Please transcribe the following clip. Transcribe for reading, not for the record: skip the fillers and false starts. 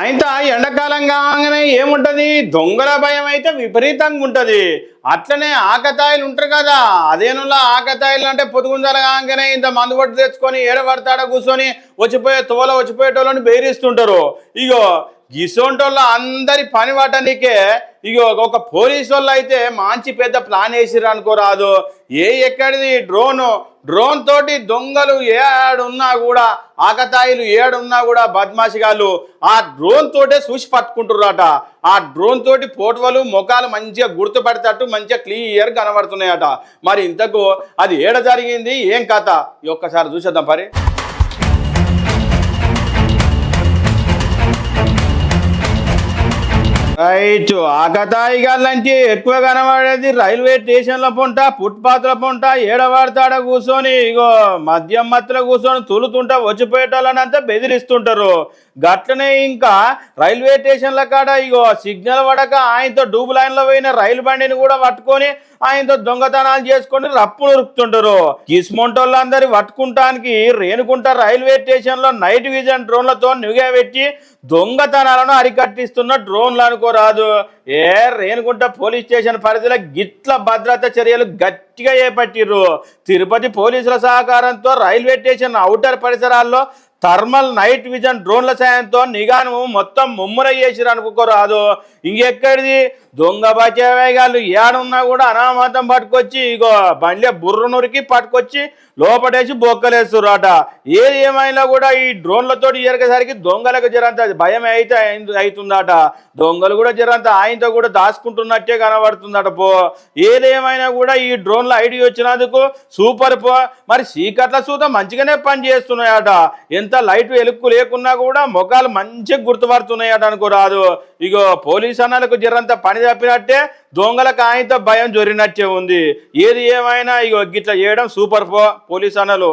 అయితే ఎండాకాలం కాగానే ఏముంటది దొంగల భయం అయితే విపరీతంగా ఉంటది. అట్లనే ఆకతాయిలు ఉంటారు కదా, అదేనులా ఆకతాయిలు అంటే పొదుగుంజాల కాగానే ఇంత మందు పట్టు తెచ్చుకొని ఏడబడతాడ కూర్చొని వచ్చిపోయేటోళ్ళని బెదిరిస్తుంటారు. ఇగో గిసోంటోళ్ళ అందరి పని పట్టనికే ఇగో ఒక పోలీసు వాళ్ళు అయితే మంచి పెద్ద ప్లాన్ వేసిర్రు అనుకోరాదు. ఎక్కడిది డ్రోన్ తోటి దొంగలు ఏడున్నా కూడా, ఆకతాయిలు ఏడున్నా కూడా బద్మాషిగాళ్ళు ఆ డ్రోన్ తోటే చూసి పట్టుకుంటున్నారట. ఆ డ్రోన్ తోటి ఫోటోలు ముఖాలు మంచిగా గుర్తుపడేటట్టు మంచిగా క్లియర్ కనబడుతున్నాయట. మరి ఇంతకు అది ఏడ జరిగింది ఏం కథ ఒక్కసారి చూసేద్దాం పరి. రైట్, ఆకతాయిగాళ్ళంటే ఎక్కువ కనబడేది రైల్వే స్టేషన్ల పొంట, ఫుట్పాత్ల పొంట, ఏడవాడతాడ కూర్చొని ఇగో మద్యం మత్తులో కూర్చొని తులుతుంటా వచ్చిపోయేటోళ్ళని అంతా బెదిరిస్తుంటారు. గట్లనే ఇంకా రైల్వే స్టేషన్ల కాడ ఇగో సిగ్నల్ పడక ఆయనతో డూబు లైన్లో పోయిన రైలు బండిని కూడా పట్టుకొని ఆయనతో దొంగతనాలు చేసుకొని రప్పులు ఉరుకుతుంటారు. కిస్మొంటోళ్ళందరి పట్టుకుంటానికి రేణుకుంట రైల్వే స్టేషన్లో నైట్ విజన్ డ్రోన్లతో నిఘా దొంగతనాలను అరికట్టిస్తున్న డ్రోన్లు అనుకోరాదు. రేణుకుంట పోలీస్ స్టేషన్ పరిధిలో గిట్ల భద్రతా చర్యలు గట్టిగా చేపట్టిర్రు. తిరుపతి పోలీసుల సహకారంతో రైల్వే స్టేషన్ ఔటర్ పరిసరాల్లో థర్మల్ నైట్ విజన్ డ్రోన్ల సాయంతో నిఘాను మొత్తం ముమ్మర చేసిరు అనుకోరాదు. ఇంకెక్కడిది దొంగ బచేగాళ్ళు ఏడున్నా కూడా అనామతం పట్టుకొచ్చి ఇగో బండ్లే బుర్ర నురికి పట్టుకొచ్చి లోపడేసి బొక్కలేస్తుర్రట. ఏది ఏమైనా కూడా ఈ డ్రోన్లతో ఎరగసరికి దొంగలకు జరంత భయం అయితే అవుతుందట. దొంగలు కూడా జరంత ఆయనతో కూడా దాచుకుంటున్నట్టే కనబడుతుందట. ఏదేమైనా కూడా ఈ డ్రోన్ల ఐడియా వచ్చినందుకు సూపర్ మరి చీకట్ల సూత మంచిగానే పని చేస్తున్నాయట. ఎంత లైట్ ఎలుక్కు లేకున్నా కూడా ముఖాలు మంచిగా గుర్తుపడుతున్నాయట అనుకోరాదు. ఇగో పోలీస్ అన్నలకు జరంత పని తప్పినట్టే దొంగలకు ఆయనతో భయం జొరినట్టే ఉంది. ఏది ఏమైనా ఇగో గిట్లా చేయడం సూపర్ పోలీస్ అన్నలు.